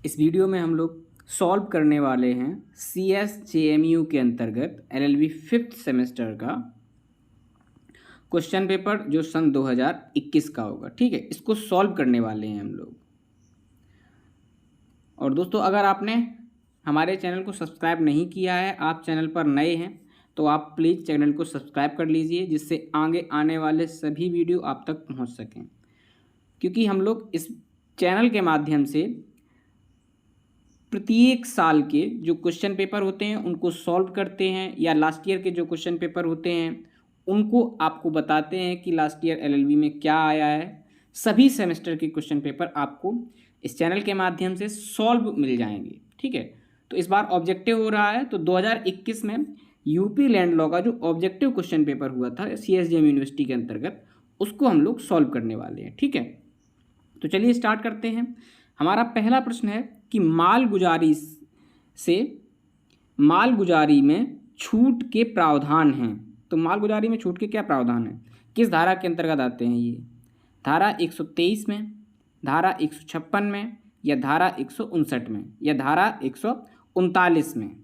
इस वीडियो में हम लोग सॉल्व करने वाले हैं CSJMU के अंतर्गत LLB 5th सेमेस्टर का क्वेश्चन पेपर जो सन 2021 का होगा। ठीक है, इसको सॉल्व करने वाले हैं हम लोग। और दोस्तों, अगर आपने हमारे चैनल को सब्सक्राइब नहीं किया है, आप चैनल पर नए हैं, तो आप प्लीज़ चैनल को सब्सक्राइब कर लीजिए, जिससे आगे आने वाले सभी वीडियो आप तक पहुंच सकें। क्योंकि हम लोग इस चैनल के माध्यम से प्रत्येक साल के जो क्वेश्चन पेपर होते हैं उनको सॉल्व करते हैं, या लास्ट ईयर के जो क्वेश्चन पेपर होते हैं उनको आपको बताते हैं कि लास्ट ईयर LLB में क्या आया है। सभी सेमेस्टर के क्वेश्चन पेपर आपको इस चैनल के माध्यम से सॉल्व मिल जाएंगे। ठीक है, तो इस बार ऑब्जेक्टिव हो रहा है, तो 2021 में यूपी लैंड लॉ का जो ऑब्जेक्टिव क्वेश्चन पेपर हुआ था CSJM यूनिवर्सिटी के अंतर्गत, उसको हम लोग सॉल्व करने वाले हैं। ठीक है, तो चलिए स्टार्ट करते हैं। हमारा पहला प्रश्न है कि मालगुजारी में छूट के प्रावधान हैं। तो मालगुजारी में छूट के क्या प्रावधान हैं, किस धारा के अंतर्गत आते हैं ये? धारा 123 में, धारा 156 में, या धारा 159 में, या धारा 139 में?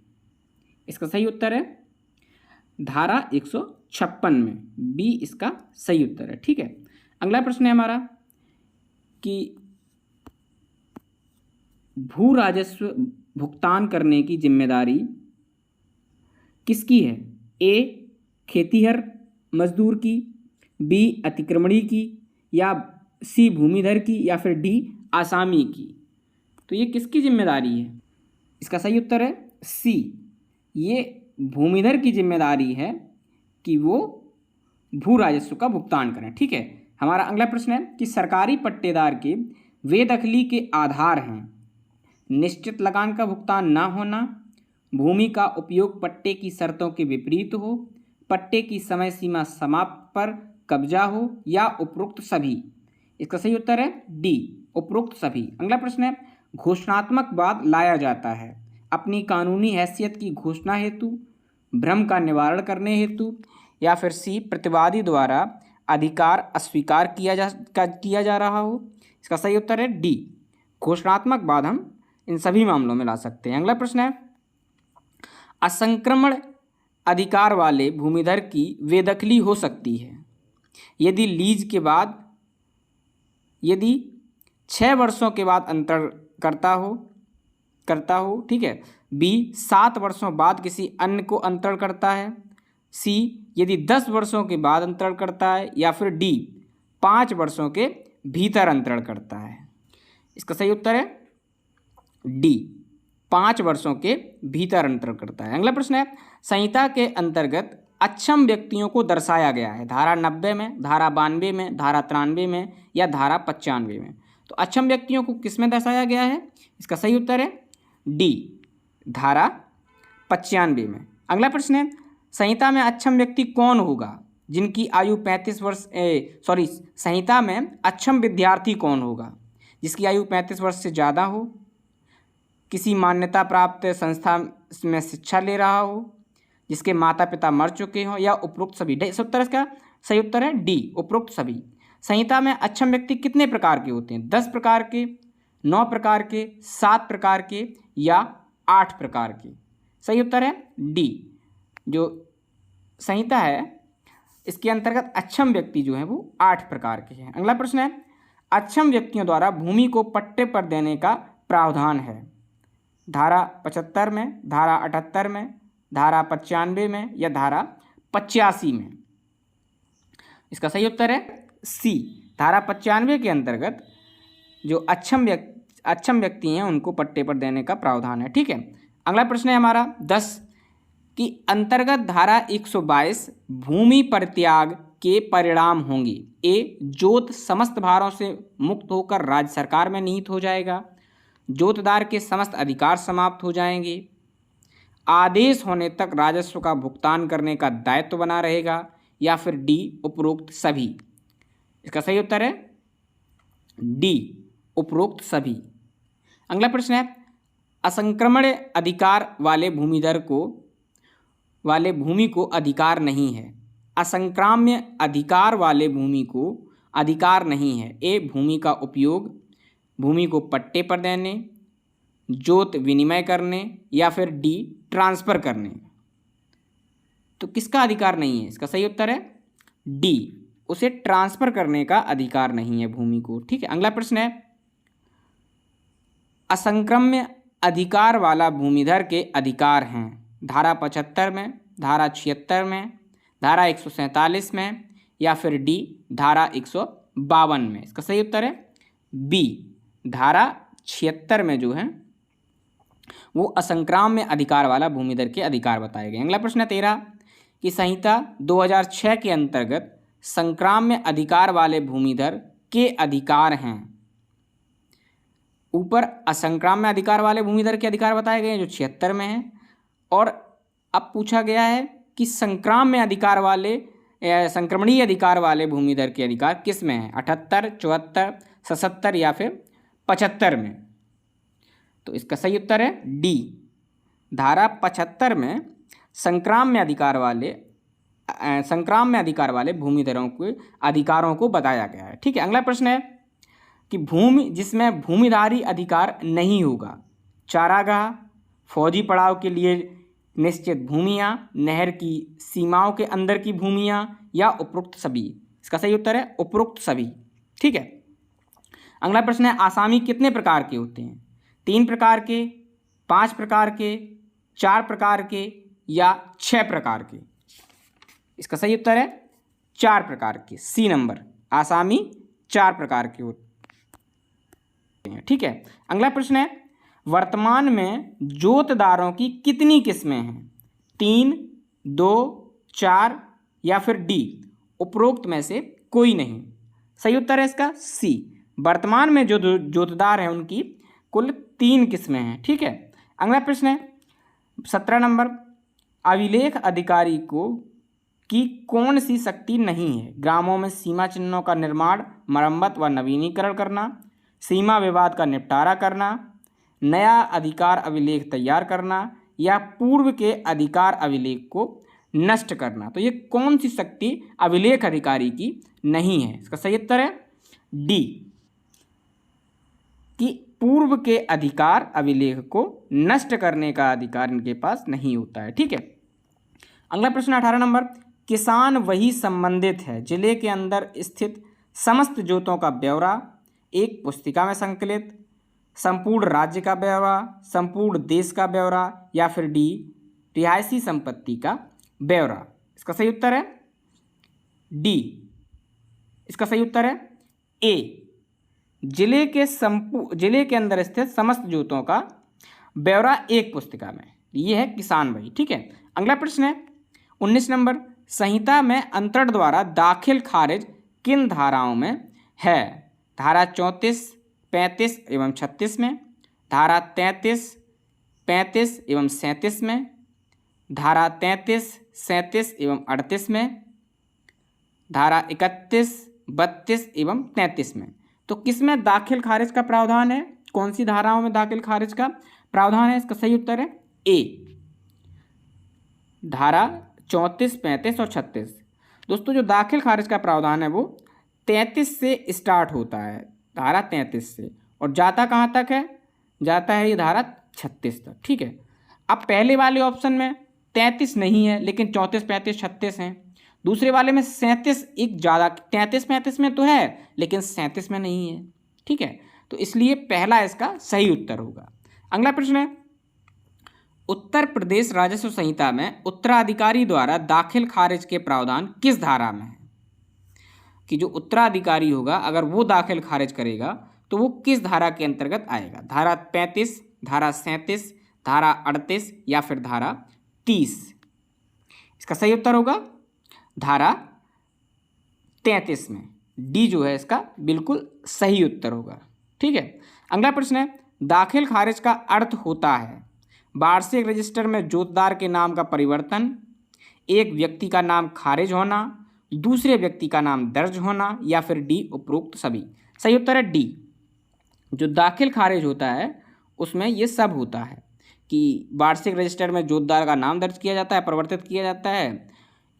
इसका सही उत्तर है धारा 156 में, बी इसका सही उत्तर है। ठीक है, अगला प्रश्न है हमारा कि भू राजस्व भुगतान करने की जिम्मेदारी किसकी है? ए खेतीहर मजदूर की, बी अतिक्रमणी की, या सी भूमिधर की, या फिर डी आसामी की? तो ये किसकी जिम्मेदारी है? इसका सही उत्तर है सी, ये भूमिधर की जिम्मेदारी है कि वो भू राजस्व का भुगतान करें। ठीक है, हमारा अगला प्रश्न है कि सरकारी पट्टेदार के बेदखली के आधार हैं निश्चित लगान का भुगतान ना होना, भूमि का उपयोग पट्टे की शर्तों के विपरीत हो, पट्टे की समय सीमा समाप्त पर कब्जा हो, या उपरोक्त सभी? इसका सही उत्तर है डी, उपरोक्त सभी। अगला प्रश्न है घोषणात्मक वाद लाया जाता है अपनी कानूनी हैसियत की घोषणा हेतु, भ्रम का निवारण करने हेतु, या फिर सी प्रतिवादी द्वारा अधिकार अस्वीकार किया जा रहा हो? इसका सही उत्तर है डी, घोषणात्मक वाद हम इन सभी मामलों में ला सकते हैं। अगला प्रश्न है असंक्रमण अधिकार वाले भूमिधर की बेदखली हो सकती है यदि लीज के बाद, यदि 6 वर्षों के बाद अंतर करता हो। ठीक है, बी 7 वर्षों बाद किसी अन्य को अंतरण करता है, सी यदि 10 वर्षों के बाद अंतरण करता है, या फिर डी 5 वर्षों के भीतर अंतरण करता है? इसका सही उत्तर है डी, 5 वर्षों के भीतर अंतरण करता है। अगला प्रश्न है संहिता के अंतर्गत अक्षम व्यक्तियों को दर्शाया गया है धारा 90 में, धारा 92 में, धारा 93 में, या धारा 95 में? तो अक्षम व्यक्तियों को किस में दर्शाया गया है? इसका सही उत्तर है डी, धारा 95 में। अगला प्रश्न है संहिता में अक्षम व्यक्ति कौन होगा जिनकी आयु 35 वर्ष संहिता में अक्षम विद्यार्थी कौन होगा जिसकी आयु 35 वर्ष से ज़्यादा हो, किसी मान्यता प्राप्त संस्था में शिक्षा ले रहा हो, जिसके माता पिता मर चुके हों, या उपरोक्त सभी? उत्तर इसका सही उत्तर है डी, उपरोक्त सभी। संहिता में अक्षम व्यक्ति कितने प्रकार के होते हैं? 10 प्रकार के, 9 प्रकार के, 7 प्रकार के, या 8 प्रकार के? सही उत्तर है डी, जो संहिता है इसके अंतर्गत अक्षम व्यक्ति जो है वो 8 प्रकार के हैं। अगला प्रश्न है अक्षम व्यक्तियों द्वारा भूमि को पट्टे पर देने का प्रावधान है धारा 75 में, धारा 78 में, धारा 95 में, या धारा 85 में? इसका सही उत्तर है सी, धारा 95 के अंतर्गत जो अक्षम व्यक्ति हैं उनको पट्टे पर देने का प्रावधान है। ठीक है, अगला प्रश्न है हमारा 10 कि अंतर्गत धारा 122 भूमि परित्याग के परिणाम होंगे। ए जोत समस्त भारों से मुक्त होकर राज्य सरकार में निहित हो जाएगा, जोतदार के समस्त अधिकार समाप्त हो जाएंगे, आदेश होने तक राजस्व का भुगतान करने का दायित्व बना रहेगा, या फिर डी उपरोक्त सभी? इसका सही उत्तर है डी, उपरोक्त सभी। अगला प्रश्न है असंक्रमण अधिकार वाले भूमि को अधिकार नहीं है, असंक्राम्य अधिकार वाले भूमि को अधिकार नहीं है। ए भूमि का उपयोग, भूमि को पट्टे पर देने, जोत विनिमय करने, या फिर डी ट्रांसफर करने। तो किसका अधिकार नहीं है? इसका सही उत्तर है डी, उसे ट्रांसफर करने का अधिकार नहीं है भूमि को। ठीक है, अगला प्रश्न है, असंक्रम्य अधिकार वाला भूमिधर के अधिकार हैं धारा 75 में, धारा 76 में, धारा 147 में, या फिर डी धारा 152 में। इसका सही उत्तर है बी, धारा 76 में जो है वो असंक्राम्य अधिकार वाला भूमिधर के अधिकार बताए गए। अगला प्रश्न है 13 कि संहिता 2006 के अंतर्गत संक्राम्य अधिकार वाले भूमिधर के अधिकार हैं। ऊपर असंक्राम्य अधिकार वाले भूमिधर के अधिकार बताए गए हैं जो 76 में हैं, और अब पूछा गया है कि संक्राम्य अधिकार वाले संक्रमणीय अधिकार वाले भूमिधर के अधिकार किस में हैं? 78, 74, 77 या फिर 75 में। तो इसका सही उत्तर है डी, धारा 75 में संक्राम्य अधिकार वाले भूमिधरों के अधिकारों को बताया गया है। ठीक है, अगला प्रश्न है कि भूमि जिसमें भूमिधारी अधिकार नहीं होगा, चारागाह, फौजी पड़ाव के लिए निश्चित भूमियाँ, नहर की सीमाओं के अंदर की भूमियाँ, या उपरोक्त सभी। इसका सही उत्तर है उपरोक्त सभी। ठीक है, अगला प्रश्न है, आसामी कितने प्रकार के होते हैं? 3 प्रकार के, 5 प्रकार के, 4 प्रकार के, या 6 प्रकार के? इसका सही उत्तर है 4 प्रकार के, सी नंबर, आसामी 4 प्रकार के होते हैं। ठीक है, अगला प्रश्न है, वर्तमान में जोतदारों की कितनी किस्में हैं? 3, 2, 4 या फिर डी उपरोक्त में से कोई नहीं। सही उत्तर है इसका सी, वर्तमान में जो जोतदार हैं उनकी कुल 3 किस्में हैं। ठीक है, अगला प्रश्न है 17 नंबर, अभिलेख अधिकारी की कौन सी शक्ति नहीं है? ग्रामों में सीमा चिन्हों का निर्माण, मरम्मत व नवीनीकरण करना, सीमा विवाद का निपटारा करना, नया अधिकार अभिलेख तैयार करना, या पूर्व के अधिकार अभिलेख को नष्ट करना। तो ये कौन सी शक्ति अभिलेख अधिकारी की नहीं है? इसका सही उत्तर है डी, कि पूर्व के अधिकार अभिलेख को नष्ट करने का अधिकार इनके पास नहीं होता है। ठीक है, अगला प्रश्न 18 नंबर, किसान वही संबंधित है जिले के अंदर स्थित समस्त जोतों का ब्यौरा, एक पुस्तिका में संकलित, संपूर्ण राज्य का ब्यौरा, संपूर्ण देश का ब्यौरा, या फिर डी रिहायशी संपत्ति का ब्यौरा। इसका सही उत्तर है डी, इसका सही उत्तर है ए, जिले के अंदर स्थित समस्त जोतों का ब्यौरा एक पुस्तिका में। ये है किसान वही। ठीक है, अगला प्रश्न है 19 नंबर, संहिता में अंतरण द्वारा दाखिल खारिज किन धाराओं में है? धारा 34, 35 एवं 36 में, धारा 33, 35 एवं 37 में, धारा 33, 37 एवं 38 में, धारा 31, 32 एवं 33 में। तो किस में दाखिल खारिज का प्रावधान है? कौन सी धाराओं में दाखिल खारिज का प्रावधान है? इसका सही उत्तर है ए, धारा 34, 35 और 36। दोस्तों, जो दाखिल खारिज का प्रावधान है वो 33 से स्टार्ट होता है, धारा 33 से, और जाता कहाँ तक है? जाता है ये धारा 36 तक। ठीक है, अब पहले वाले ऑप्शन में 33 नहीं है, लेकिन 34, 35, 36 हैं। दूसरे वाले में 37 एक ज़्यादा, 33, 35 में तो है लेकिन 37 में नहीं है। ठीक है, तो इसलिए पहला इसका सही उत्तर होगा। अगला प्रश्न है, उत्तर प्रदेश राजस्व संहिता में उत्तराधिकारी द्वारा दाखिल खारिज के प्रावधान किस धारा में है? कि जो उत्तराधिकारी होगा अगर वो दाखिल खारिज करेगा तो वो किस धारा के अंतर्गत आएगा? धारा 35, धारा 37, धारा 38 या फिर धारा 30? इसका सही उत्तर होगा धारा 33 में, डी जो है इसका बिल्कुल सही उत्तर होगा। ठीक है, अगला प्रश्न है, दाखिल खारिज का अर्थ होता है वार्षिक रजिस्टर में जोतदार के नाम का परिवर्तन, एक व्यक्ति का नाम खारिज होना, दूसरे व्यक्ति का नाम दर्ज होना, या फिर डी उपरोक्त सभी। सही उत्तर है डी, जो दाखिल खारिज होता है उसमें ये सब होता है कि वार्षिक रजिस्टर में जोतदार का नाम दर्ज किया जाता है, परिवर्तित किया जाता है,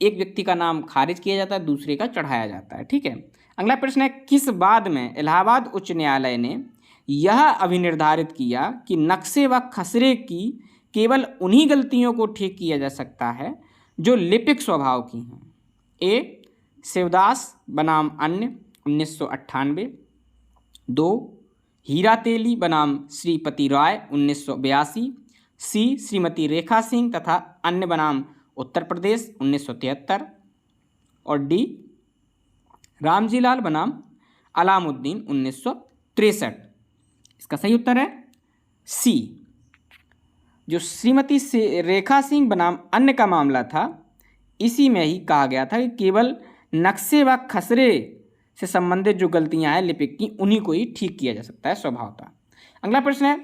एक व्यक्ति का नाम खारिज किया जाता है, दूसरे का चढ़ाया जाता है। ठीक है, अगला प्रश्न है, किस बाद में इलाहाबाद उच्च न्यायालय ने यह अभिनिर्धारित किया कि नक्शे व खसरे की केवल उन्हीं गलतियों को ठीक किया जा सकता है जो लिपिक स्वभाव की हैं। ए शिवदास बनाम अन्य 1998। 2 हीरा तेली बनाम श्रीपति राय 1982। सी श्रीमती रेखा सिंह तथा अन्य बनाम उत्तर प्रदेश 1973। और डी रामजी लाल बनाम अलामुद्दीन 1963। इसका सही उत्तर है सी। जो श्रीमती रेखा सिंह बनाम अन्य का मामला था, इसी में ही कहा गया था कि केवल नक्शे व खसरे से संबंधित जो गलतियां हैं लिपिक की, उन्हीं को ही ठीक किया जा सकता है स्वभावतः। अगला प्रश्न है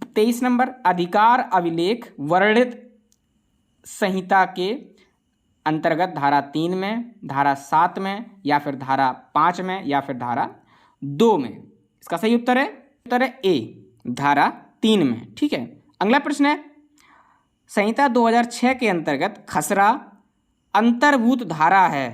23 नंबर, अधिकार अभिलेख वर्णित संहिता के अंतर्गत धारा 3 में, धारा 7 में, या फिर धारा 5 में, या फिर धारा 2 में। इसका सही उत्तर है ए, धारा 3 में। ठीक है। अगला प्रश्न है संहिता 2006 के अंतर्गत खसरा अंतर्भूत धारा है।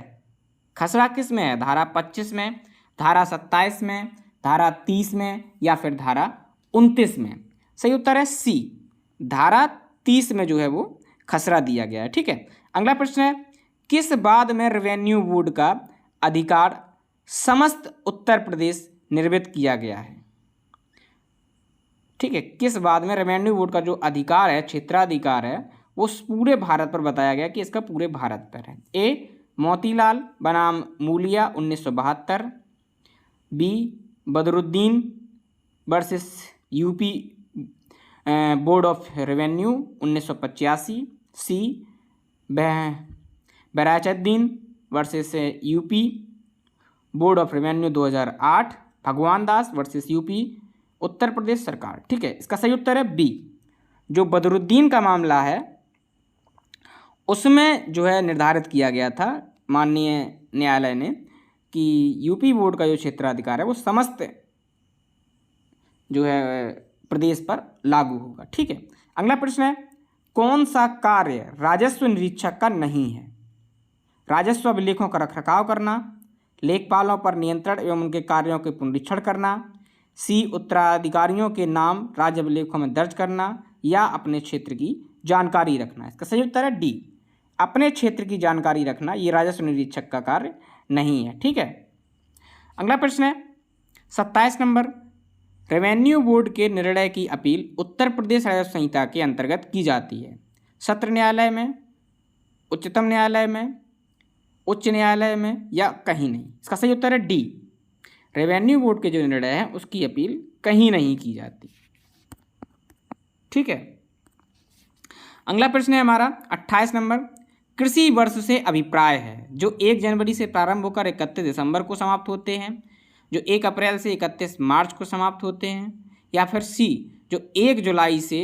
खसरा किस में है? धारा 25 में, धारा 27 में, धारा 30 में, या फिर धारा 29 में। सही उत्तर है सी, धारा 30 में जो है वो खसरा दिया गया है। ठीक है। अगला प्रश्न है किस बाद में रेवेन्यू बोर्ड का अधिकार समस्त उत्तर प्रदेश निर्मित किया गया है? ठीक है। किस बाद में रेवेन्यू बोर्ड का जो अधिकार है, क्षेत्राधिकार है, वो पूरे भारत पर बताया गया कि इसका पूरे भारत पर है। ए मोतीलाल बनाम Mulia 1972। B Badruddin versus UP board of revenue 1985। C Barachuddin versus UP board of revenue 2008। Bhagwan Das versus UP Uttar Pradesh सरकार। ठीक है। इसका सही उत्तर है बी। जो बदरुद्दीन का मामला है उसमें जो है निर्धारित किया गया था माननीय न्यायालय ने कि यूपी बोर्ड का जो क्षेत्राधिकार है वो समस्त जो है प्रदेश पर लागू होगा। ठीक है। अगला प्रश्न है कौन सा कार्य राजस्व निरीक्षक का नहीं है? राजस्व अभिलेखों का रखरखाव करना, लेखपालों पर नियंत्रण एवं उनके कार्यों के पुनरीक्षण करना, सी उत्तराधिकारियों के नाम राज्य अभिलेखों में दर्ज करना, या अपने क्षेत्र की जानकारी रखना। इसका सही उत्तर है डी, अपने क्षेत्र की जानकारी रखना। ये राजस्व निरीक्षक का कार्य नहीं है। ठीक है। अगला प्रश्न है 27 नंबर, रेवेन्यू बोर्ड के निर्णय की अपील उत्तर प्रदेश राजस्व संहिता के अंतर्गत की जाती है। सत्र न्यायालय में, उच्चतम न्यायालय में, उच्च न्यायालय में, या कहीं नहीं। इसका सही उत्तर है डी, रेवेन्यू बोर्ड के जो निर्णय है उसकी अपील कहीं नहीं की जाती। ठीक है। अगला प्रश्न है हमारा 28 नंबर, कृषि वर्ष से अभिप्राय है जो 1 जनवरी से प्रारंभ होकर 31 दिसंबर को समाप्त होते हैं, जो 1 अप्रैल से 31 मार्च को समाप्त होते हैं, या फिर सी जो 1 जुलाई से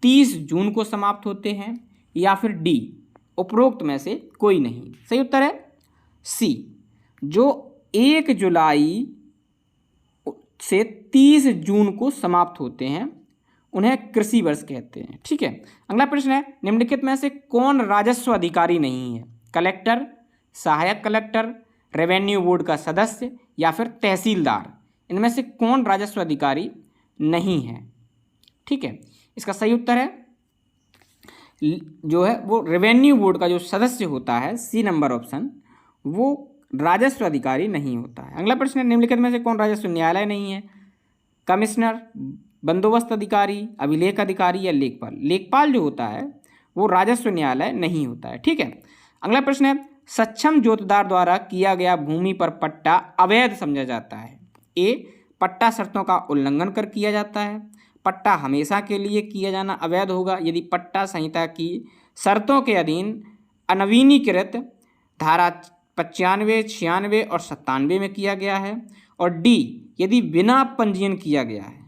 30 जून को समाप्त होते हैं, या फिर डी उपरोक्त में से कोई नहीं। सही उत्तर है सी, जो 1 जुलाई से 30 जून को समाप्त होते हैं उन्हें कृषि वर्ष कहते हैं। ठीक है। अगला प्रश्न है निम्नलिखित में से कौन राजस्व अधिकारी नहीं है? कलेक्टर, सहायक कलेक्टर, रेवेन्यू बोर्ड का सदस्य, या फिर तहसीलदार। इनमें से कौन राजस्व अधिकारी नहीं है? ठीक है। इसका सही उत्तर है जो है वो रेवेन्यू बोर्ड का जो सदस्य होता है, सी नंबर ऑप्शन, वो राजस्व अधिकारी नहीं होता है। अगला प्रश्न है निम्नलिखित में से कौन राजस्व न्यायालय नहीं है? कमिश्नर, बंदोबस्त अधिकारी, अभिलेख अधिकारी, या लेखपाल। लेखपाल जो होता है वो राजस्व न्यायालय नहीं होता है। ठीक है। अगला प्रश्न है सक्षम जोतदार द्वारा किया गया भूमि पर पट्टा अवैध समझा जाता है। ए पट्टा शर्तों का उल्लंघन कर किया जाता है। पट्टा हमेशा के लिए किया जाना अवैध होगा यदि पट्टा संहिता की शर्तों के अधीन अनवीनीकृत धारा 95, 96 और 97 में किया गया है। और डी यदि बिना पंजीयन किया गया है।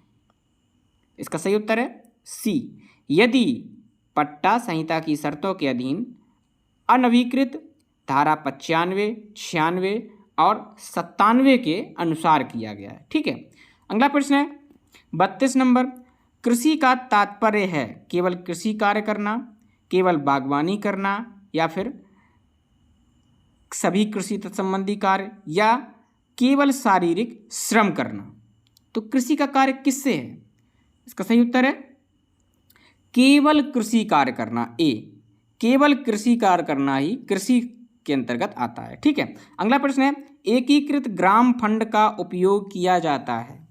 इसका सही उत्तर है सी, यदि पट्टा संहिता की शर्तों के अधीन अनवीकृत धारा 95, 96 और 97 के अनुसार किया गया है। ठीक है। अगला प्रश्न है 32 नंबर, कृषि का तात्पर्य है केवल कृषि कार्य करना, केवल बागवानी करना, या फिर सभी कृषि संबंधी कार्य, या केवल शारीरिक श्रम करना। तो कृषि का कार्य किससे है? इसका सही उत्तर है केवल कृषि कार्य करना। ए, केवल कृषि कार्य करना ही कृषि के अंतर्गत आता है। ठीक है, अगला प्रश्न है एकीकृत ग्राम फंड का उपयोग किया जाता है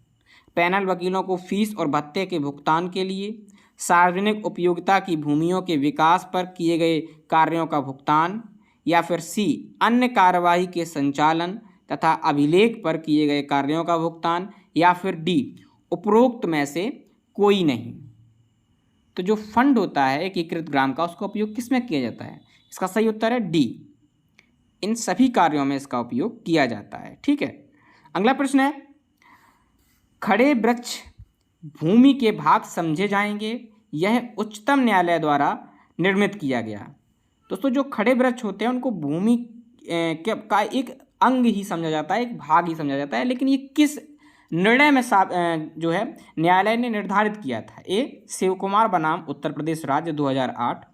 पैनल वकीलों को फीस और भत्ते के भुगतान के लिए, सार्वजनिक उपयोगिता की भूमियों के विकास पर किए गए कार्यों का भुगतान, या फिर सी अन्य कार्यवाही के संचालन तथा अभिलेख पर किए गए कार्यों का भुगतान, या फिर डी उपरोक्त में से कोई नहीं। तो जो फंड होता है एकीकृत ग्राम का उसका उपयोग किस में किया जाता है? इसका सही उत्तर है डी, इन सभी कार्यों में इसका उपयोग किया जाता है। ठीक है, अगला प्रश्न है खड़े वृक्ष भूमि के भाग समझे जाएंगे, यह उच्चतम न्यायालय द्वारा निर्मित किया गया। दोस्तों जो खड़े वृक्ष होते हैं उनको भूमि का एक अंग ही समझा जाता है, एक भाग ही समझा जाता है, लेकिन ये किस निर्णय में जो है न्यायालय ने निर्धारित किया था? ए शिव कुमार बनाम उत्तर प्रदेश राज्य 2008,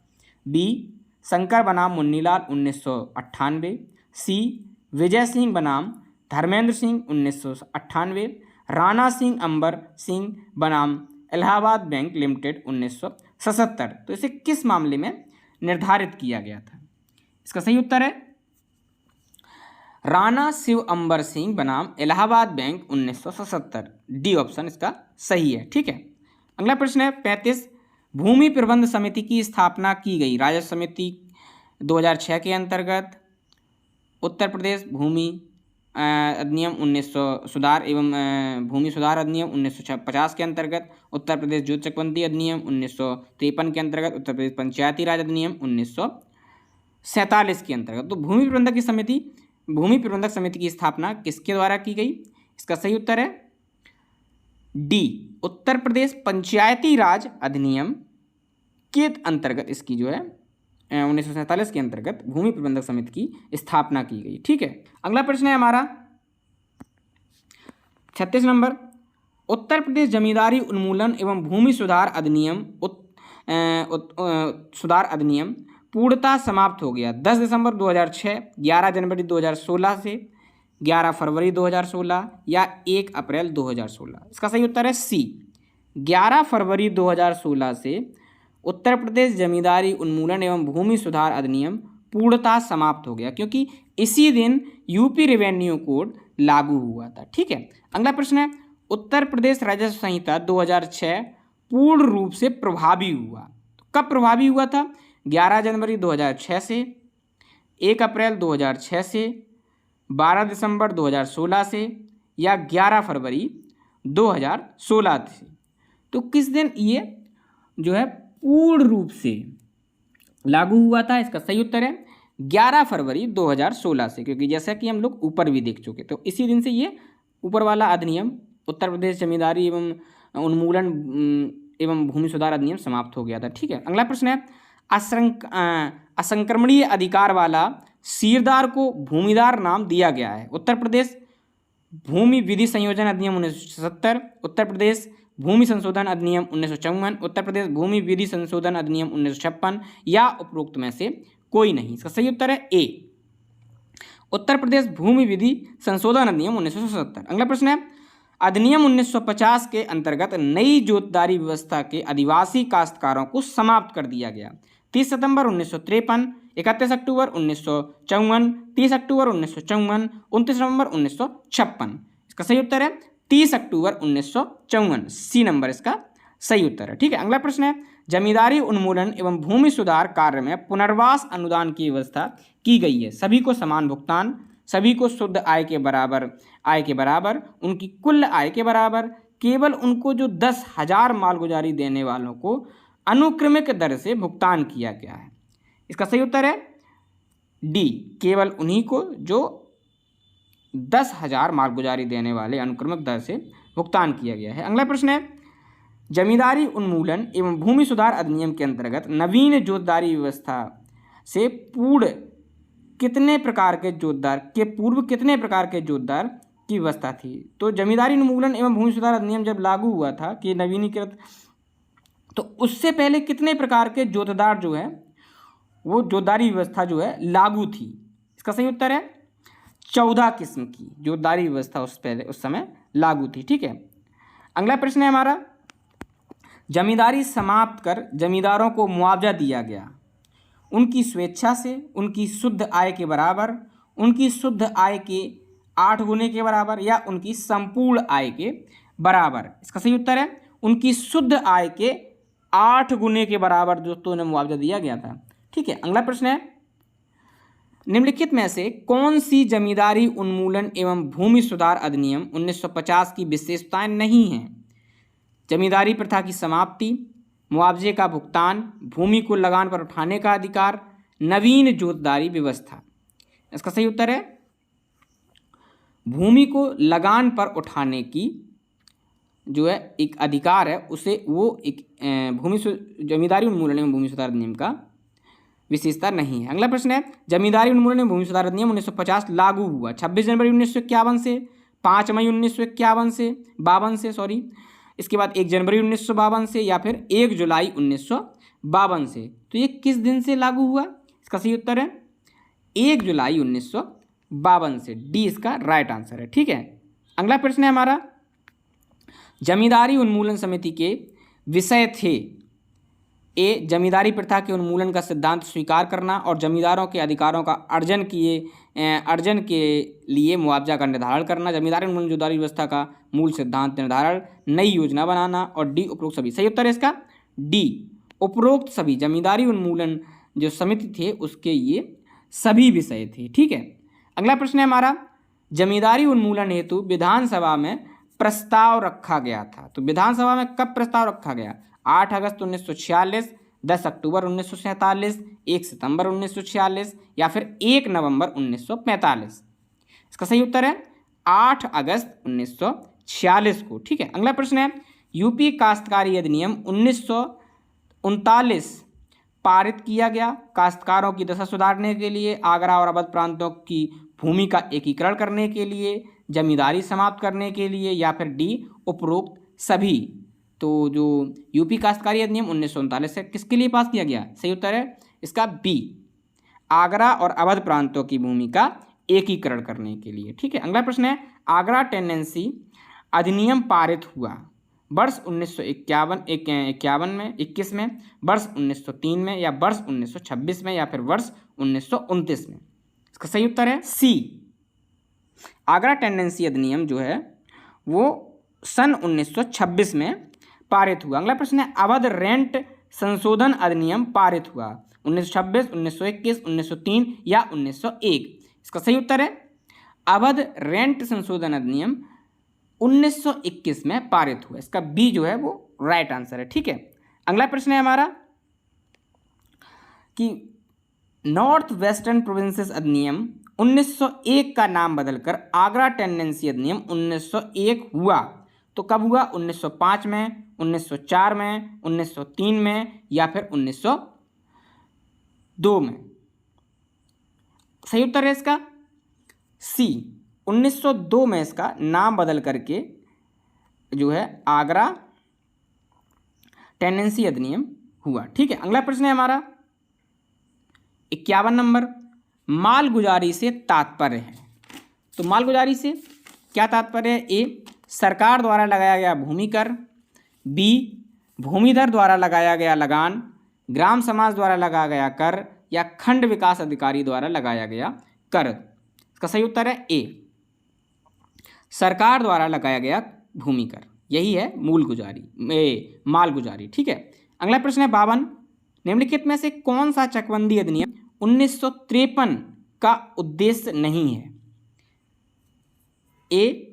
बी शंकर बनाम मुन्नीलाल 1998, सी विजय सिंह बनाम धर्मेंद्र सिंह 1998, राणा सिंह अंबर सिंह बनाम इलाहाबाद बैंक लिमिटेड 1977। तो इसे किस मामले में निर्धारित किया गया था? इसका सही उत्तर है राणा शिव अंबर सिंह बनाम इलाहाबाद बैंक 1977, डी ऑप्शन इसका सही है। ठीक है, अगला प्रश्न है 35 भूमि प्रबंध समिति की स्थापना की गई राजस्व समिति 2006 के अंतर्गत, उत्तर प्रदेश भूमि अधिनियम 1900 सुधार एवं भूमि सुधार अधिनियम 1950 के अंतर्गत, उत्तर प्रदेश जूथ चकबंदी अधिनियम 1953 के अंतर्गत, उत्तर प्रदेश पंचायती राज अधिनियम 1947 के अंतर्गत। तो भूमि प्रबंधक समिति की स्थापना किसके द्वारा की गई? इसका सही उत्तर है डी उत्तर प्रदेश पंचायती राज अधिनियम के अंतर्गत इसकी जो है 1947 के अंतर्गत भूमि प्रबंधक समिति की स्थापना की गई। ठीक है, अगला प्रश्न है हमारा 36 नंबर उत्तर प्रदेश जमींदारी उन्मूलन एवं भूमि सुधार अधिनियम सुधार अधिनियम पूर्णतः समाप्त हो गया 10 दिसंबर 2006, 11 जनवरी 2016 से 11 फरवरी 2016 या 1 अप्रैल 2016। इसका सही उत्तर है सी 11 फरवरी 2016 से उत्तर प्रदेश जमींदारी उन्मूलन एवं भूमि सुधार अधिनियम पूर्णतः समाप्त हो गया, क्योंकि इसी दिन यूपी रेवेन्यू कोड लागू हुआ था। ठीक है, अगला प्रश्न है उत्तर प्रदेश राजस्व संहिता 2006 पूर्ण रूप से प्रभावी हुआ। तो कब प्रभावी हुआ था? 11 जनवरी 2006 से, 1 अप्रैल 2006 से, 12 दिसंबर 2016 से या 11 फरवरी 2016 से। तो किस दिन ये जो है पूर्ण रूप से लागू हुआ था? इसका सही उत्तर है 11 फरवरी 2016 से, क्योंकि जैसा कि हम लोग ऊपर भी देख चुके, तो इसी दिन से ये ऊपर वाला अधिनियम उत्तर प्रदेश जमींदारी एवं उन्मूलन एवं भूमि सुधार अधिनियम समाप्त हो गया था। ठीक है, अगला प्रश्न है असंक्रमणीय अधिकार वाला सीरदार को भूमिदार नाम दिया गया है। उत्तर प्रदेश भूमि विधि संयोजन अधिनियम 1970, उत्तर प्रदेश भूमि संशोधन अधिनियम 1954, उत्तर प्रदेश भूमि विधि संशोधन अधिनियम 1956 या उपरोक्त में से कोई नहीं। इसका सही उत्तर है ए उत्तर प्रदेश भूमि विधि संशोधन अधिनियम 1970। अगला प्रश्न है अधिनियम 1950 के अंतर्गत नई जोतदारी व्यवस्था के आदिवासी काश्तकारों को समाप्त कर दिया गया। 30 सितंबर 1953, 31 अक्टूबर 1954, 30 अक्टूबर 1954, 29 नवंबर 1956। इसका सही उत्तर है 30 अक्टूबर 1954, सी नंबर इसका सही उत्तर है। ठीक है, अगला प्रश्न है जमींदारी उन्मूलन एवं भूमि सुधार कार्य में पुनर्वास अनुदान की व्यवस्था की गई है। सभी को समान भुगतान, सभी को शुद्ध आय के बराबर, उनकी कुल आय के बराबर, केवल उनको जो 10,000 मालगुजारी देने वालों को अनुक्रमिक दर से भुगतान किया गया है। इसका सही उत्तर है डी केवल उन्हीं को जो 10,000 मालगुजारी देने वाले अनुक्रमिक दर से भुगतान किया गया है। अगला प्रश्न है जमींदारी उन्मूलन एवं भूमि सुधार अधिनियम के अंतर्गत नवीन जोतदारी व्यवस्था से पूर्व कितने प्रकार के जोतदार की व्यवस्था थी? तो जमींदारी उन्मूलन एवं भूमि सुधार अधिनियम जब लागू हुआ था कि नवीनीकृत, तो उससे पहले कितने प्रकार के जोतदार जो है वो जोतदारी व्यवस्था जो है लागू थी? इसका सही उत्तर है 14 किस्म की जोतदारी व्यवस्था उस समय लागू थी। ठीक है, अगला प्रश्न है हमारा, जमींदारी समाप्त कर जमींदारों को मुआवजा दिया गया उनकी स्वेच्छा से, उनकी शुद्ध आय के बराबर, उनकी शुद्ध आय के 8 गुने के बराबर या उनकी संपूर्ण आय के बराबर। इसका सही उत्तर है उनकी शुद्ध आय के 8 गुने के बराबर दोस्तों उन्हें मुआवजा दिया गया था। ठीक है, अगला प्रश्न है, निम्नलिखित में से कौन सी जमींदारी उन्मूलन एवं भूमि सुधार अधिनियम 1950 की विशेषताएं नहीं हैं? जमींदारी प्रथा की समाप्ति, मुआवजे का भुगतान, भूमि को लगान पर उठाने का अधिकार, नवीन जोतदारी व्यवस्था। इसका सही उत्तर है भूमि को लगान पर उठाने की जो है एक अधिकार है उसे वो एक जमींदारी उन्मूलन एवं भूमि सुधार अधिनियम का विशेषता नहीं है। अगला प्रश्न है, जमींदारी उन्मूलन एवं भूमि सुधार अधिनियम 1950 लागू हुआ 26 जनवरी 1951 से, 5 मई 1951 से 52 से सॉरी, इसके बाद 1 जनवरी 1952 से या फिर 1 जुलाई 1952 से। तो ये किस दिन से लागू हुआ? इसका सही उत्तर है 1 जुलाई 1952 से। डी इसका राइट आंसर है। ठीक है, अगला प्रश्न है हमारा, जमींदारी उन्मूलन समिति के विषय थे। ए, जमींदारी प्रथा के उन्मूलन का सिद्धांत स्वीकार करना और जमींदारों के अधिकारों का अर्जन के लिए मुआवजा का निर्धारण करना, जमींदारी उन्मूलन जोतदारी व्यवस्था का मूल सिद्धांत निर्धारण, नई योजना बनाना, और डी उपरोक्त सभी। सही उत्तर है इसका डी उपरोक्त सभी। जमींदारी उन्मूलन जो समिति थे उसके ये सभी विषय थे। ठीक है, अगला प्रश्न है हमारा, जमींदारी उन्मूलन हेतु विधानसभा में प्रस्ताव रखा गया था। तो विधानसभा में कब प्रस्ताव रखा गया? 8 अगस्त 1946, 10 अक्टूबर 1947, 1 सितंबर 1946 या फिर 1 नवंबर 1945। इसका सही उत्तर है 8 अगस्त 1946 को। ठीक है, अगला प्रश्न है, यूपी काश्तकारी अधिनियम 1939 पारित किया गया काश्तकारों की दशा सुधारने के लिए, आगरा और अवध प्रांतों की भूमि का एकीकरण करने के लिए, जमींदारी समाप्त करने के लिए या फिर डी उपरोक्त सभी। तो जो यूपी काश्तकारी अधिनियम 1939 से किसके लिए पास किया गया? सही उत्तर है इसका बी, आगरा और अवध प्रांतों की भूमि का एकीकरण करने के लिए। ठीक है, अगला प्रश्न है, आगरा टेनेंसी अधिनियम पारित हुआ वर्ष 1951 में, 21 में, वर्ष 1903 में या वर्ष 1926 में या फिर वर्ष 1929 में। इसका सही उत्तर है सी, आगरा टेनेंसी अधिनियम जो है वो सन 1926 में पारित हुआ। अगला प्रश्न है, अवध रेंट संशोधन अधिनियम पारित हुआ 1926, 1921, 1903 या 1901। इसका सही उत्तर है अवध रेंट संशोधन अधिनियम 1921 में पारित हुआ। इसका बी जो है वो राइट आंसर है। ठीक है, अगला प्रश्न है हमारा कि नॉर्थ वेस्टर्न प्रोविंसेस अधिनियम 1901 का नाम बदलकर आगरा टेनेंसी अधिनियम 1901 हुआ। तो कब हुआ? 1905 में, 1904 में, 1903 में या फिर 1902 में। सही उत्तर है इसका सी, 1902 में इसका नाम बदल करके जो है आगरा टेनेंसी अधिनियम हुआ। ठीक है, अगला प्रश्न है हमारा 51 नंबर, मालगुजारी से तात्पर्य है। तो मालगुजारी से क्या तात्पर्य है? ए, सरकार द्वारा लगाया गया भूमि कर, बी, भूमिधर द्वारा लगाया गया लगान, ग्राम समाज द्वारा लगाया गया कर या खंड विकास अधिकारी द्वारा लगाया गया कर। इसका सही उत्तर है ए, सरकार द्वारा लगाया गया भूमि कर, यही है मालगुजारी। ठीक है, अगला प्रश्न है 52, निम्नलिखित में से कौन सा चकबंदी अधिनियम 1953 का उद्देश्य नहीं है? ए,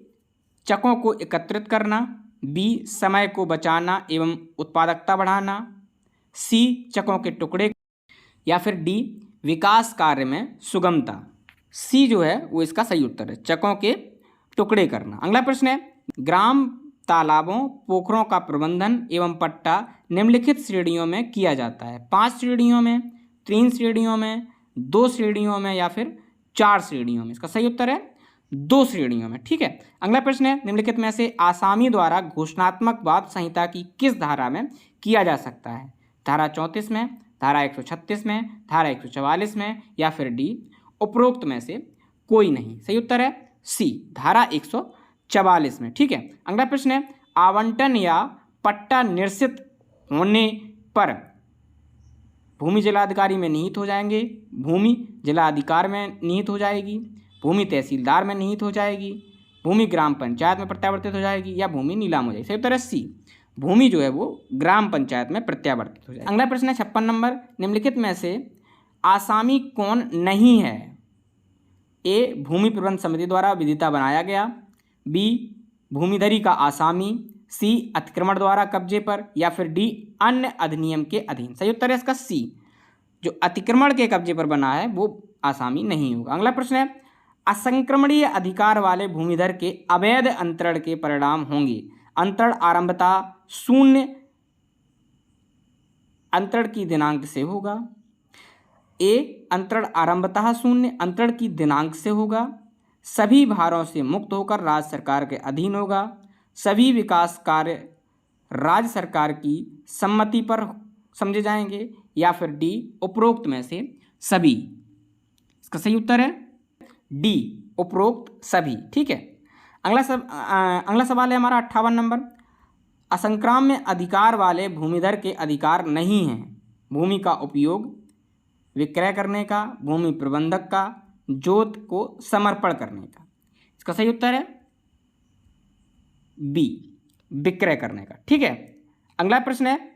चकों को एकत्रित करना, बी, समय को बचाना एवं उत्पादकता बढ़ाना, सी, चकों के टुकड़े या फिर डी, विकास कार्य में सुगमता। सी जो है वो इसका सही उत्तर है, चकों के टुकड़े करना। अगला प्रश्न है, ग्राम तालाबों पोखरों का प्रबंधन एवं पट्टा निम्नलिखित श्रेणियों में किया जाता है? 5 श्रेणियों में, 3 श्रेणियों में, 2 श्रेणियों में या फिर 4 श्रेणियों में। इसका सही उत्तर है 2 श्रेणियों में। ठीक है, अगला प्रश्न है, निम्नलिखित में से आसामी द्वारा घोषणात्मक वाद संहिता की किस धारा में किया जा सकता है? धारा 34 में, धारा 136 में, धारा 144 में या फिर डी, उपरोक्त में से कोई नहीं। सही उत्तर है सी, धारा 144 में। ठीक है, अगला प्रश्न है, आवंटन या पट्टा निश्चित होने पर भूमि जिलाधिकारी में निहित हो जाएंगे, भूमि जिलाधिकार में निहित हो जाएगी, भूमि तहसीलदार में निहित हो जाएगी, भूमि ग्राम पंचायत में प्रत्यावर्तित हो जाएगी या भूमि नीलाम हो जाएगी। सही उत्तर है सी, भूमि जो है वो ग्राम पंचायत में प्रत्यावर्तित हो जाएगी। अगला प्रश्न है 56 नंबर, निम्नलिखित में से आसामी कौन नहीं है? ए, भूमि प्रबंध समिति द्वारा विधिता बनाया गया, बी, भूमिधरी का आसामी, सी, अतिक्रमण द्वारा कब्जे पर, या फिर डी, अन्य अधिनियम के अधीन। सही उत्तर है इसका सी, जो अतिक्रमण के कब्जे पर बना है वो आसामी नहीं होगा। अगला प्रश्न है असंक्रमणीय अधिकार वाले भूमिधर के अवैध अंतरण के परिणाम होंगे। अंतरण आरंभतः शून्य अंतरण की दिनांक से होगा। ए, अंतरण आरंभतः शून्य अंतरण की दिनांक से होगा, सभी भारों से मुक्त होकर राज्य सरकार के अधीन होगा, सभी विकास कार्य राज्य सरकार की सम्मति पर समझे जाएंगे, या फिर डी, उपरोक्त में से सभी। इसका सही उत्तर है डी, उपरोक्त सभी। ठीक है, अगला सवाल है हमारा 58 नंबर, असंक्राम्य अधिकार वाले भूमिधर के अधिकार नहीं हैं भूमि का उपयोग, विक्रय करने का, भूमि प्रबंधक का, जोत को समर्पण करने का। इसका सही उत्तर है बी, विक्रय करने का। ठीक है, अगला प्रश्न है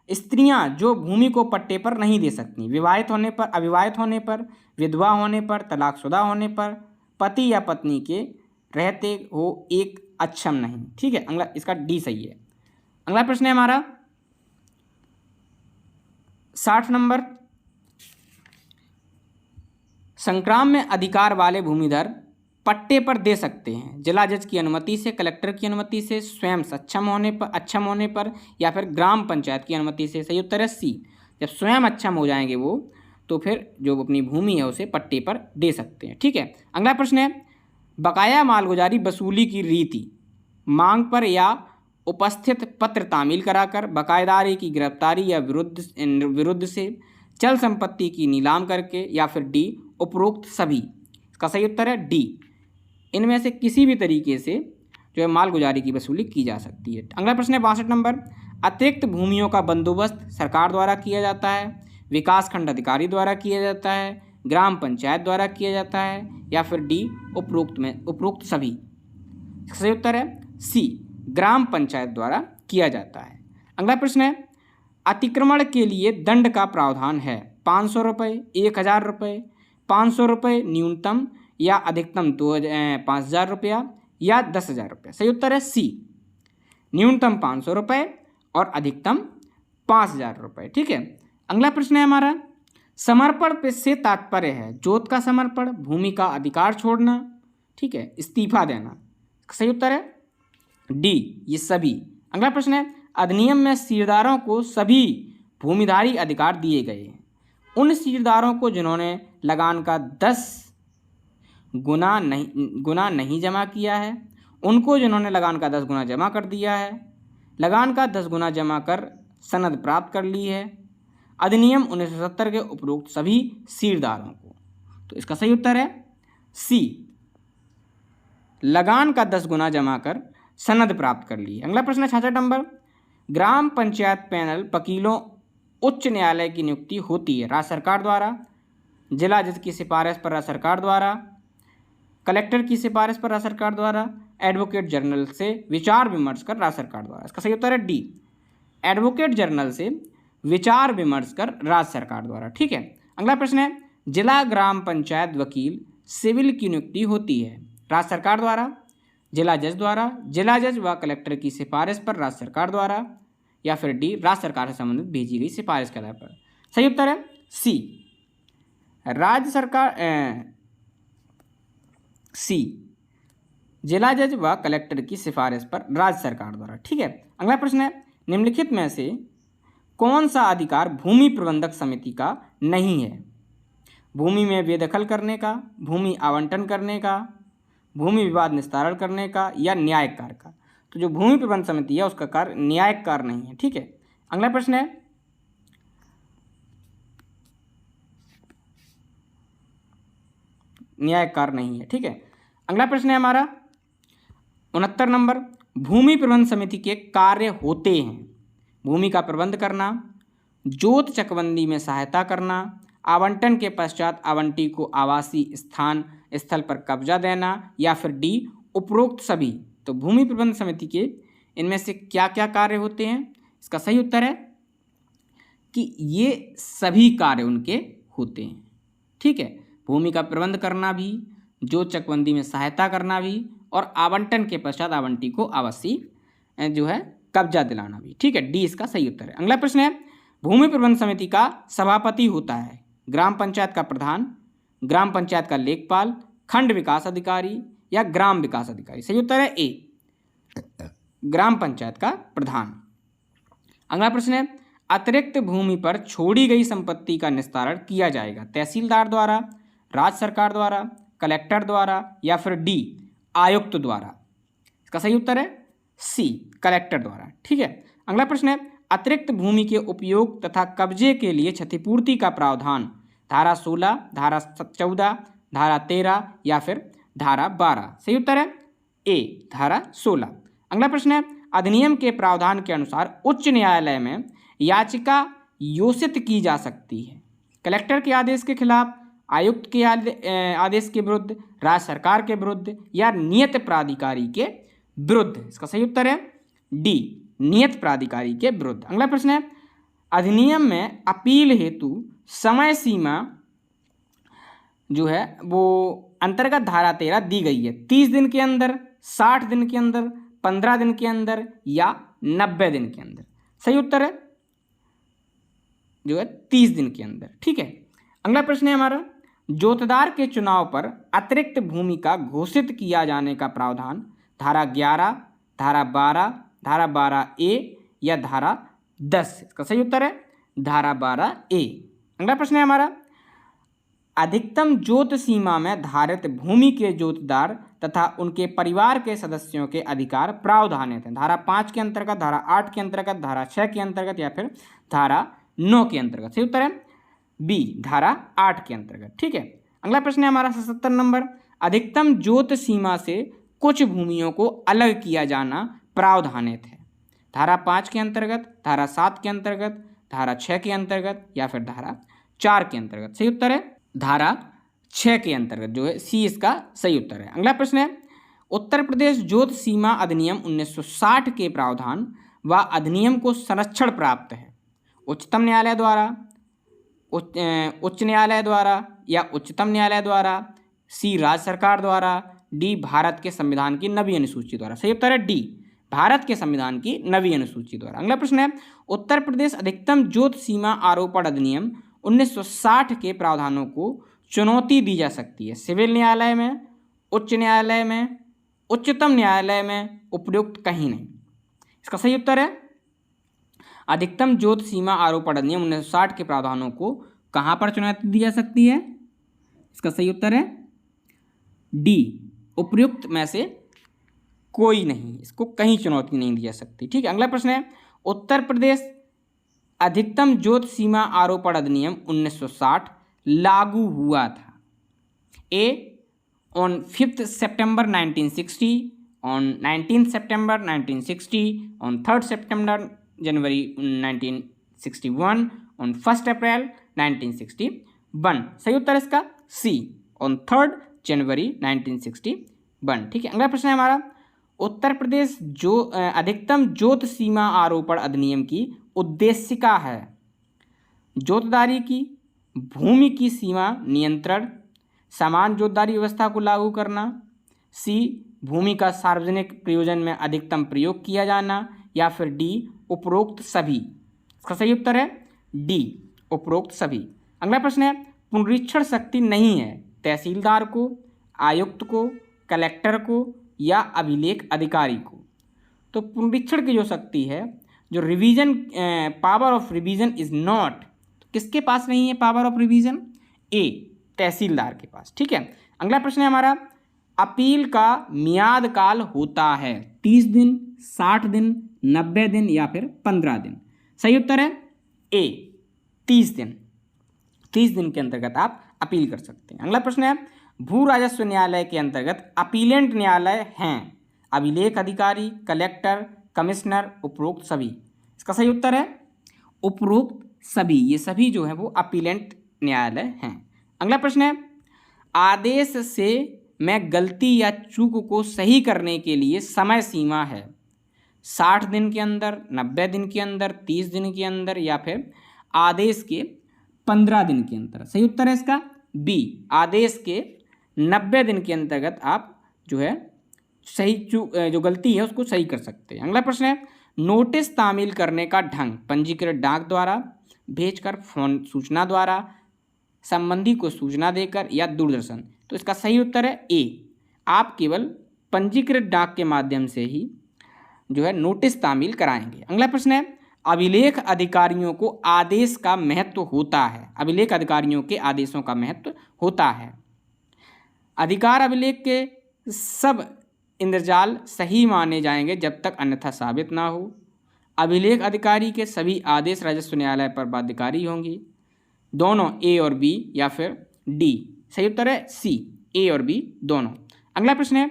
स्त्रियां जो भूमि को पट्टे पर नहीं दे सकती, विवाहित होने पर, अविवाहित होने पर, विधवा होने पर, तलाकशुदा होने पर, पति या पत्नी के रहते हो एक अक्षम नहीं। ठीक है, अगला इसका डी सही है। अगला प्रश्न है हमारा 60 नंबर, संक्राम्य अधिकार वाले भूमिधर पट्टे पर दे सकते हैं जिला जज की अनुमति से, कलेक्टर की अनुमति से, स्वयं अक्षम होने पर, या फिर ग्राम पंचायत की अनुमति से। सही उत्तर है सी, जब स्वयं अक्षम हो जाएंगे वो तो फिर जो अपनी भूमि है उसे पट्टे पर दे सकते हैं। ठीक है, अगला प्रश्न है बकाया मालगुजारी वसूली की रीति, मांग पर या उपस्थित पत्र तामील कराकर, बकायेदारी की गिरफ्तारी या विरुद्ध से, चल संपत्ति की नीलाम करके, या फिर डी, उपरोक्त सभी। इसका सही उत्तर है डी, इनमें से किसी भी तरीके से जो है मालगुजारी की वसूली की जा सकती है। अगला प्रश्न है 62 नंबर, अतिरिक्त भूमियों का बंदोबस्त सरकार द्वारा किया जाता है, विकासखंड अधिकारी द्वारा किया जाता है, ग्राम पंचायत द्वारा किया जाता है, या फिर डी, उपरोक्त सभी। सही उत्तर है सी, ग्राम पंचायत द्वारा किया जाता है। अगला प्रश्न है अतिक्रमण के लिए दंड का प्रावधान है 500 रुपये, 1000 रुपये, 500 रुपये न्यूनतम या अधिकतम 5000 रुपया या 10,000 रुपये। सही उत्तर है सी, न्यूनतम 500 रुपये और अधिकतम 5000 रुपये। ठीक है, अगला प्रश्न है हमारा समर्पण से तात्पर्य है जोत का समर्पण, भूमि का अधिकार छोड़ना, ठीक है, इस्तीफा देना। सही उत्तर है डी, ये सभी। अगला प्रश्न है अधिनियम में सीरदारों को सभी भूमिधारी अधिकार दिए गए हैं, उन सीरदारों को जिन्होंने लगान का 10 गुना नहीं जमा किया है, उनको जिन्होंने लगान का 10 गुना जमा कर दिया है, लगान का 10 गुना जमा कर सनद प्राप्त कर ली है, अधिनियम 1970 के उपरोक्त सभी सीरदारों को। तो इसका सही उत्तर है सी, लगान का 10 गुना जमा कर सनद प्राप्त कर ली है। अगला प्रश्न है 66 नंबर, ग्राम पंचायत पैनल वकीलों उच्च न्यायालय की नियुक्ति होती है राज्य सरकार द्वारा, जिला जज की सिफारिश पर राज्य सरकार द्वारा, कलेक्टर की सिफारिश पर राज्य सरकार द्वारा, एडवोकेट जनरल से विचार विमर्श कर राज्य सरकार द्वारा। इसका सही उत्तर है डी, एडवोकेट जनरल से विचार विमर्श कर राज्य सरकार द्वारा। ठीक है, अगला प्रश्न है जिला ग्राम पंचायत वकील सिविल की नियुक्ति होती है राज्य सरकार द्वारा, जिला जज द्वारा, जिला जज व कलेक्टर की सिफारिश पर राज्य सरकार द्वारा, या फिर डी, राज्य सरकार से संबंधित भेजी गई सिफारिश के आधार पर। सही उत्तर है सी, राज्य सरकार सी, जिला जज व कलेक्टर की सिफारिश पर राज्य सरकार द्वारा। ठीक है, अगला प्रश्न है निम्नलिखित में से कौन सा अधिकार भूमि प्रबंधक समिति का नहीं है? भूमि में बेदखल करने का, भूमि आवंटन करने का, भूमि विवाद निस्तारण करने का, या न्यायिक कार्य का। तो जो भूमि प्रबंध समिति है उसका कार्य न्यायिक कार्य नहीं है। ठीक है, अगला प्रश्न है न्यायिक कार्य नहीं है। ठीक है, अगला प्रश्न है हमारा 69 नंबर, भूमि प्रबंध समिति के कार्य होते हैं भूमि का प्रबंध करना, जोत चकबंदी में सहायता करना, आवंटन के पश्चात आवंटी को आवासीय स्थान स्थल पर कब्जा देना, या फिर डी उपरोक्त सभी। तो भूमि प्रबंध समिति के इनमें से क्या क्या कार्य होते हैं? इसका सही उत्तर है कि ये सभी कार्य उनके होते हैं। ठीक है, भूमि का प्रबंध करना भी, जोत चकबंदी में सहायता करना भी, और आवंटन के पश्चात आवंटी को आवासीय जो है कब्जा दिलाना भी। ठीक है, डी इसका सही उत्तर है। अगला प्रश्न है, भूमि प्रबंध समिति का सभापति होता है ग्राम पंचायत का प्रधान, ग्राम पंचायत का लेखपाल, खंड विकास अधिकारी या ग्राम विकास अधिकारी। सही उत्तर है ए, ग्राम पंचायत का प्रधान। अगला प्रश्न है, अतिरिक्त भूमि पर छोड़ी गई संपत्ति का निस्तारण किया जाएगा तहसीलदार द्वारा, राज्य सरकार द्वारा, कलेक्टर द्वारा या फिर डी आयुक्त द्वारा। इसका सही उत्तर है सी, कलेक्टर द्वारा। ठीक है, अगला प्रश्न है, अतिरिक्त भूमि के उपयोग तथा कब्जे के लिए क्षतिपूर्ति का प्रावधान धारा 16, धारा 14, धारा 13 या फिर धारा 12। सही उत्तर है ए, धारा 16। अगला प्रश्न है, अधिनियम के प्रावधान के अनुसार उच्च न्यायालय में याचिका योषित की जा सकती है कलेक्टर के आदेश के खिलाफ, आयुक्त के आदेश के विरुद्ध, राज्य सरकार के विरुद्ध या नियत प्राधिकारी के विरुद्ध। इसका सही उत्तर है डी, नियत प्राधिकारी के विरुद्ध। अगला प्रश्न है, अधिनियम में अपील हेतु समय सीमा जो है वो अंतर्गत धारा 13 दी गई है 30 दिन के अंदर, 60 दिन के अंदर, 15 दिन के अंदर या 90 दिन के अंदर। सही उत्तर है जो है 30 दिन के अंदर। ठीक है, अगला प्रश्न है हमारा, जोतदार के चुनाव पर अतिरिक्त भूमि का घोषित किया जाने का प्रावधान धारा 11, धारा 12, धारा 12A या धारा 10। इसका सही उत्तर है धारा 12A। अगला प्रश्न है हमारा, अधिकतम जोत सीमा में धारित भूमि के जोतदार तथा उनके परिवार के सदस्यों के अधिकार प्रावधानित हैं धारा 5 के अंतर्गत, धारा 8 के अंतर्गत, धारा 6 के अंतर्गत या फिर धारा 9 के अंतर्गत। सही उत्तर है बी, धारा 8 के अंतर्गत। ठीक है, अगला प्रश्न है हमारा 77 नंबर, अधिकतम जोत सीमा से कुछ भूमियों को अलग किया जाना प्रावधानित है धारा 5 के अंतर्गत, धारा 7 के अंतर्गत, धारा 6 के अंतर्गत या फिर धारा 4 के अंतर्गत। सही उत्तर है धारा 6 के अंतर्गत जो है सी, इसका सही उत्तर है। अगला प्रश्न है, उत्तर प्रदेश जोत सीमा अधिनियम 1960 के प्रावधान व अधिनियम को संरक्षण प्राप्त है उच्चतम न्यायालय द्वारा, उच्च न्यायालय द्वारा या उच्चतम न्यायालय द्वारा, सी राज्य सरकार द्वारा, डी भारत के संविधान की नवीं अनुसूची द्वारा। सही उत्तर है डी, भारत के संविधान की नवीं अनुसूची द्वारा। अगला प्रश्न है, उत्तर प्रदेश अधिकतम जोत सीमा आरोपण अधिनियम 1960 के प्रावधानों को चुनौती दी जा सकती है सिविल न्यायालय में, उच्च न्यायालय में, उच्चतम न्यायालय में, उपयुक्त कहीं नहीं। इसका सही उत्तर है अधिकतम जोत सीमा आरोपण अधिनियम 1960 के प्रावधानों को कहाँ पर चुनौती दी जा सकती है? इसका सही उत्तर है डी, उपयुक्त में से कोई नहीं, इसको कहीं चुनौती नहीं दी जा सकती। ठीक है, अगला प्रश्न है, उत्तर प्रदेश अधिकतम जोत सीमा आरोपण अधिनियम 1960 लागू हुआ था ए ऑन 5 सितंबर 1960, ऑन 19 सितंबर 1960, ऑन 3 सितंबर जनवरी 1961, ऑन 1 अप्रैल 1961। सही उत्तर इसका सी, ऑन 3 जनवरी 1961। ठीक है, अगला प्रश्न है हमारा, उत्तर प्रदेश जो अधिकतम जोत सीमा आरोपण अधिनियम की उद्देशिका है जोतदारी की, भूमि की सीमा नियंत्रण, समान जोतदारी व्यवस्था को लागू करना, सी भूमि का सार्वजनिक प्रयोजन में अधिकतम प्रयोग किया जाना या फिर डी उपरोक्त सभी। इसका सही उत्तर है डी, उपरोक्त सभी। अगला प्रश्न है, पुनरीक्षण शक्ति नहीं है तहसीलदार को, आयुक्त को, कलेक्टर को या अभिलेख अधिकारी को। तो पुनरीक्षण की जो शक्ति है, जो revision power of revision is not, किसके पास नहीं है पावर ऑफ रिवीजन? ए, तहसीलदार के पास। ठीक है, अगला प्रश्न है हमारा, अपील का मियाद काल होता है 30 दिन, 60 दिन, 90 दिन या फिर 15 दिन। सही उत्तर है ए, 30 दिन। 30 दिन के अंतर्गत आप अपील कर सकते हैं। अगला प्रश्न है, भू राजस्व न्यायालय के अंतर्गत अपीलेंट न्यायालय हैं अभिलेख अधिकारी, कलेक्टर, कमिश्नर, उपरोक्त सभी। इसका सही उत्तर है उपरोक्त सभी। ये सभी जो है वो अपीलेंट न्यायालय हैं। अगला प्रश्न है, आदेश से में गलती या चूक को सही करने के लिए समय सीमा है 60 दिन के अंदर, 90 दिन के अंदर, 30 दिन के अंदर, या फिर आदेश के 15 दिन के अंदर। सही उत्तर है इसका बी, आदेश के 90 दिन के अंतर्गत आप जो है सही जो गलती है उसको सही कर सकते हैं। अगला प्रश्न है, नोटिस तामील करने का ढंग पंजीकृत डाक द्वारा, भेजकर, फोन सूचना द्वारा, संबंधी को सूचना देकर, या दूरदर्शन। तो इसका सही उत्तर है ए, आप केवल पंजीकृत डाक के माध्यम से ही जो है नोटिस तामील कराएंगे। अगला प्रश्न है, अभिलेख अधिकारियों को आदेश का महत्व होता है। अभिलेख अधिकारियों के आदेशों का महत्व होता है। अधिकार अभिलेख के सब इंद्रजाल सही माने जाएंगे जब तक अन्यथा साबित ना हो। अभिलेख अधिकारी के सभी आदेश राजस्व न्यायालय पर बाध्यकारी होंगे। दोनों ए और बी, या फिर डी। सही उत्तर है सी, ए और बी दोनों। अगला प्रश्न है,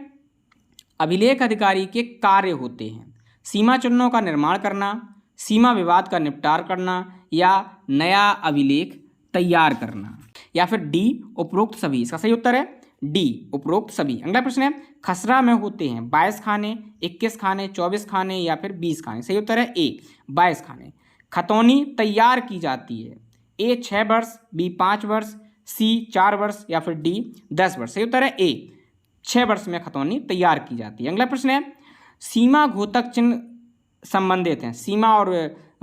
अभिलेख अधिकारी के कार्य होते हैं सीमा चिन्हों का निर्माण करना, सीमा विवाद का निपटार करना, या नया अभिलेख तैयार करना, या फिर डी उपरोक्त सभी। इसका सही उत्तर है डी उपरोक्त सभी। अगला प्रश्न है, खसरा में होते हैं 22 खाने, 21 खाने, 24 खाने, या फिर 20 खाने। सही उत्तर है ए 22 खाने। खतौनी तैयार की जाती है ए 6 वर्ष, बी 5 वर्ष, सी 4 वर्ष, या फिर डी 10 वर्ष। सही उत्तर है ए 6 वर्ष में खतौनी तैयार की जाती है। अगला प्रश्न है, सीमा घोतक चिन्ह संबंधित हैं सीमा और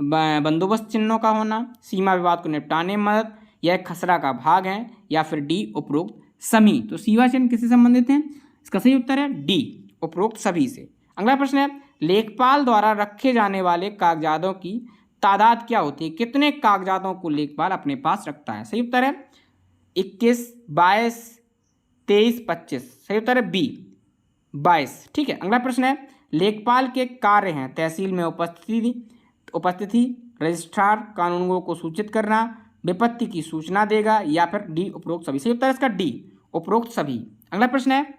बंदोबस्त चिन्हों का होना, सीमा विवाद को निपटाने में मदद, यह खसरा का भाग है, या फिर डी उपरोक्त सभी। तो सीमा चिन्ह किससे संबंधित हैं? इसका सही उत्तर है डी उपरोक्त सभी से। अगला प्रश्न है, लेखपाल द्वारा रखे जाने वाले कागजातों की तादाद क्या होती है? कितने कागजातों को लेखपाल अपने पास रखता है? सही उत्तर है 21, 22, 23, 25। सही उत्तर है बी 22। ठीक है। अगला प्रश्न है, लेखपाल के कार्य हैं तहसील में उपस्थिति, रजिस्ट्रार कानूनों को सूचित करना, विपत्ति की सूचना देगा, या फिर डी उपरोक्त सभी। सही उत्तर है इसका डी उपरोक्त सभी। अगला प्रश्न है,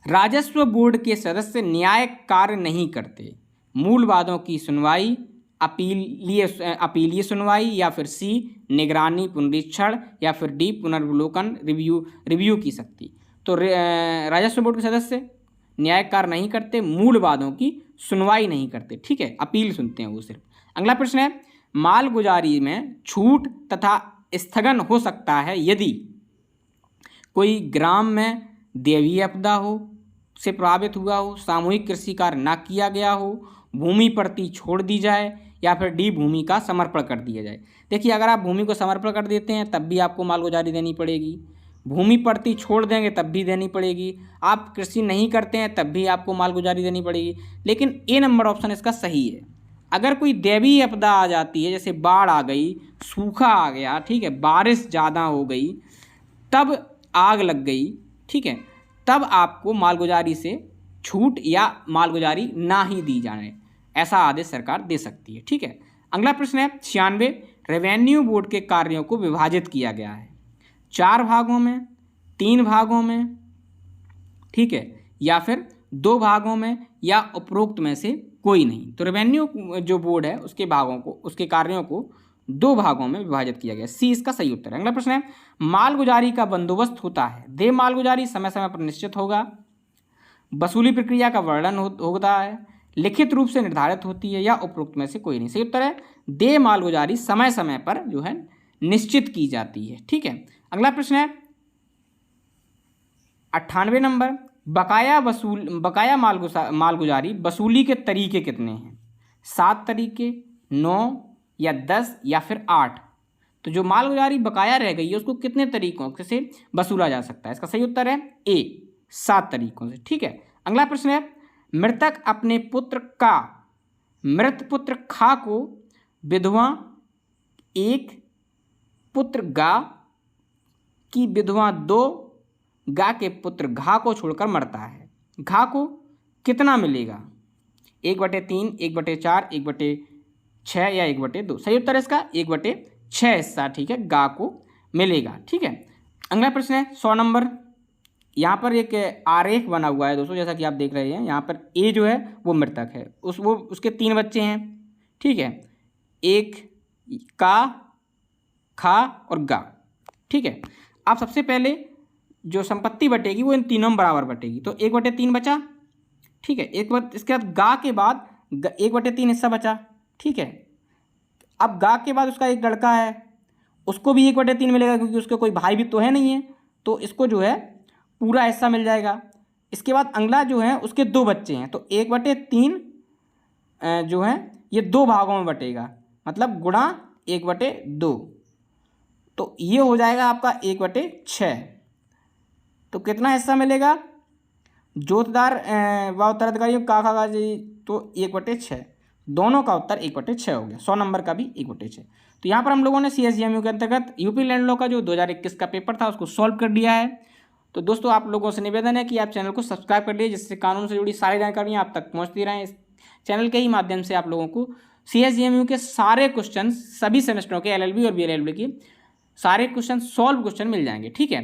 राजस्व बोर्ड के सदस्य न्यायिक कार्य नहीं करते, मूल वादों की सुनवाई, अपीलीय सुनवाई, या फिर सी निगरानी पुनरीक्षण, या फिर डी पुनर्वलोकन रिव्यू की शक्ति। तो राजस्व बोर्ड के सदस्य न्यायिक कार्य नहीं करते, मूल वादों की सुनवाई नहीं करते। ठीक है, अपील सुनते हैं वो सिर्फ। अगला प्रश्न है, मालगुजारी में छूट तथा स्थगन हो सकता है यदि कोई ग्राम में दैवीय आपदा हो से प्रभावित हुआ हो, सामूहिक कृषि कार्य ना किया गया हो, भूमि प्रति छोड़ दी जाए, या फिर डी भूमि का समर्पण कर दिया जाए। देखिए, अगर आप भूमि को समर्पण कर देते हैं तब भी आपको मालगुजारी देनी पड़ेगी, भूमि प्रति छोड़ देंगे तब भी देनी पड़ेगी, आप कृषि नहीं करते हैं तब भी आपको मालगुजारी देनी पड़ेगी। लेकिन ए नंबर ऑप्शन इसका सही है। अगर कोई दैवीय आपदा आ जाती है, जैसे बाढ़ आ गई, सूखा आ गया, ठीक है, बारिश ज़्यादा हो गई, तब आग लग गई, ठीक है, तब आपको मालगुजारी से छूट या मालगुजारी ना ही दी जाए, ऐसा आदेश सरकार दे सकती है। ठीक है। अगला प्रश्न है 96, रेवेन्यू बोर्ड के कार्यों को विभाजित किया गया है 4 भागों में, 3 भागों में, ठीक है, या फिर 2 भागों में, या उपरोक्त में से कोई नहीं। तो रेवेन्यू जो बोर्ड है उसके कार्यों को 2 भागों में विभाजित किया गया। सी इसका सही उत्तर है। अगला प्रश्न है, मालगुजारी का बंदोबस्त होता है, देय मालगुजारी समय समय पर निश्चित होगा, वसूली प्रक्रिया का वर्णन होता है, लिखित रूप से निर्धारित होती है, या उपरोक्त में से कोई नहीं। सही उत्तर है देय मालगुजारी समय समय पर जो है निश्चित की जाती है। ठीक है। अगला प्रश्न है 98 नंबर, बकाया मालगुजारी वसूली के तरीके कितने हैं? 7 तरीके, 9, या 10, या फिर 8। तो जो मालगुजारी बकाया रह गई है उसको कितने तरीकों से वसूला जा सकता है? इसका सही उत्तर है ए 7 तरीकों से। ठीक है। अगला प्रश्न है, मृतक अपने मृत पुत्र खा को विधवा 1, पुत्र गा की विधवा 2, गा के पुत्र घा को छोड़कर मरता है, घा को कितना मिलेगा? 1/3, 1/4, 1/6, या 1/2। सही उत्तर है इसका 1/6 हिस्सा, ठीक है, गा को मिलेगा। ठीक है। अगला प्रश्न है 100 नंबर, यहाँ पर एक आरेख बना हुआ है दोस्तों, जैसा कि आप देख रहे हैं। यहाँ पर ए जो है वो मृतक है, उसके 3 बच्चे हैं, ठीक है, एक, का, खा और गा, ठीक है। अब सबसे पहले जो संपत्ति बटेगी वो इन तीनों में बराबर बटेगी, तो 1/3 बचा, ठीक है। इसके बाद गा के बाद 1/3 हिस्सा बचा, ठीक है। अब गा के बाद उसका एक लड़का है, उसको भी 1/3 मिलेगा, क्योंकि उसके कोई भाई भी तो है नहीं है, तो इसको जो है पूरा हिस्सा मिल जाएगा। इसके बाद अगला जो है उसके 2 बच्चे हैं, तो 1/3 जो है ये 2 भागों में बटेगा, मतलब गुणा 1/2, तो ये हो जाएगा आपका 1/6। तो कितना हिस्सा मिलेगा जोतदार व उत्तराधिकारी का खा जी, तो 1/6, दोनों का उत्तर 1/6 हो गया। 100 नंबर का भी 1/6। तो यहाँ पर हम लोगों ने CSGMU के अंतर्गत यूपी लैंड लॉ का जो 2021 का पेपर था उसको सॉल्व कर दिया है। तो दोस्तों आप लोगों से निवेदन है कि आप चैनल को सब्सक्राइब कर लीजिए, जिससे कानून से जुड़ी सारी जानकारियाँ आप तक पहुँचती रहें। इस चैनल के ही माध्यम से आप लोगों को CSGMU के सारे क्वेश्चन, सभी सेमेस्टरों के LLB और BLLB की सारे क्वेश्चन, सॉल्व क्वेश्चन मिल जाएंगे, ठीक है।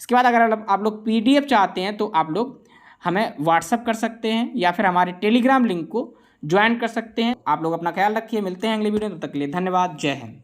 इसके बाद अगर आप लोग PDF चाहते हैं तो आप लोग हमें व्हाट्सअप कर सकते हैं या फिर हमारे टेलीग्राम लिंक को ज्वाइन कर सकते हैं। आप लोग अपना ख्याल रखिए, मिलते हैं अगले वीडियो में, तब तक के लिए धन्यवाद, जय हिंद।